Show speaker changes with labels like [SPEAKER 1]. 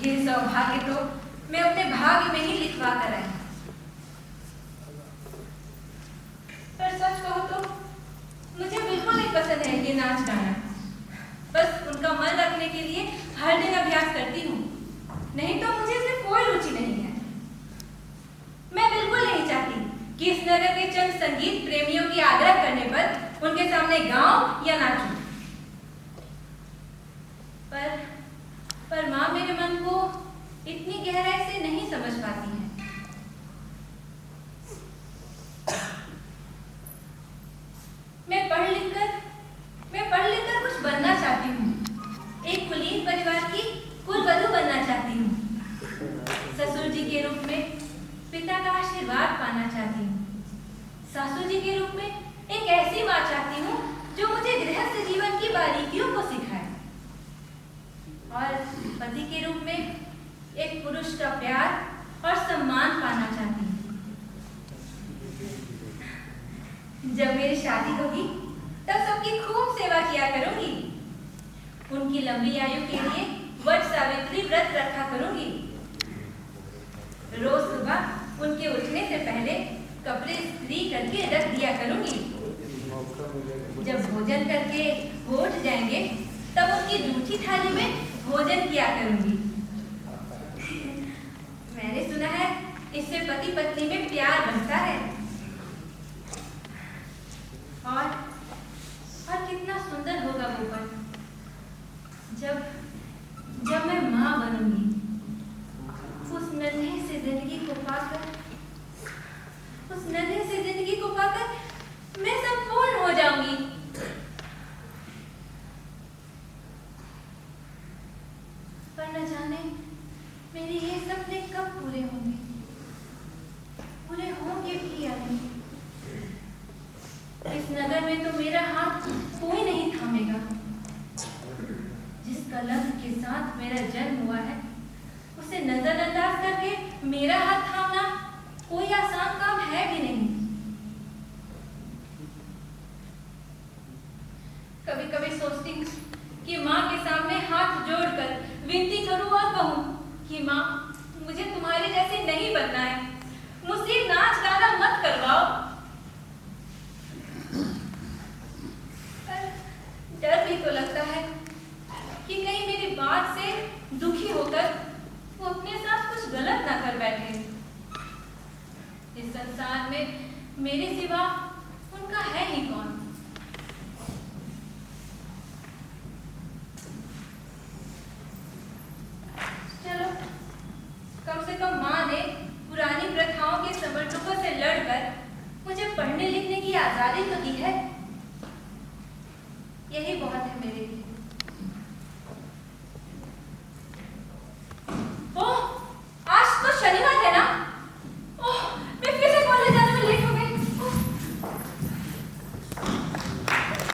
[SPEAKER 1] ये सौभाग्य तो मैं अपने भाग्य में ही लिखवा कर आई। पर सच कहो तो मुझे बिल्कुल नहीं पसंद है ये नाच गाना। बस उनका मन रखने के लिए हर दिन अभ्यास करती हूँ, नहीं तो मुझे इसमें कोई रुचि नहीं है। मैं बिल्कुल नहीं चाहती कि इस नगर के चंद संगीत प्रेमियों की आदर करने पर उनके सामने गाऊं या नाचूं। पर माँ मेरे मन को इतनी गहराई से नहीं समझ पाती है। मैं पढ़ लिख कर कुछ बनना चाहती हूँ। एक कुलीन परिवार की कुलवधू बनना चाहती हूँ। ससुर जी के रूप में पिता का आशीर्वाद पाना चाहती हूँ। सासू जी के रूप में एक ऐसी माँ चाहती हूँ जो मुझे गृहस्थ जीवन की बारीकियों को सिखाए। और पति के रूप में एक पुरुष का प्यार और सम्मान पाना चाहती हूँ। जब मेरी शादी होगी तब सबकी खूब सेवा किया करूंगी। उनकी लंबी आयु के लिए वट सावित्री व्रत रखा करूंगी। रोज सुबह उनके उठने से पहले कपड़े इस्त्री करके रख दिया करूंगी। जब भोजन करके वो उठ जाएंगे तब उनकी जूठी थाली में भोजन किया करूंगी। मैंने सुना है इससे पति पत्नी में प्यार बढ़ता है। और कितना सुंदर होगा वो पल जब मैं माँ बनूंगी। उस नन्हे से जिंदगी को पाकर मैं संपूर्ण हो जाऊंगी। पर न जाने मेरे ये सपने कब पूरे होंगे भी या नहीं। इस नगर में तो मेरा हाथ कोई नहीं थामेगा। जिस कलंक के साथ मेरा जन्म हुआ है उसे नजरअंदाज करके मेरा हाथ थामना कोई आसान काम है भी नहीं। में सोचती हूँ कि माँ के सामने हाथ जोड़कर विनती करूँ और कहूँ कि माँ, मुझे तुम्हारे जैसे नहीं बनना है, मुझसे नाच गाना मत करवाओ। पर डर भी तो लगता है कि कहीं मेरी बात से दुखी होकर वो अपने साथ कुछ गलत ना कर बैठे। इस संसार में मेरे सिवा उनका है ही कौन। चलो, कम से कम माँ ने पुरानी प्रथाओं के समर्थकों से लड़कर मुझे पढ़ने लिखने की आजादी तो दी है। यही बहुत है मेरे लिए।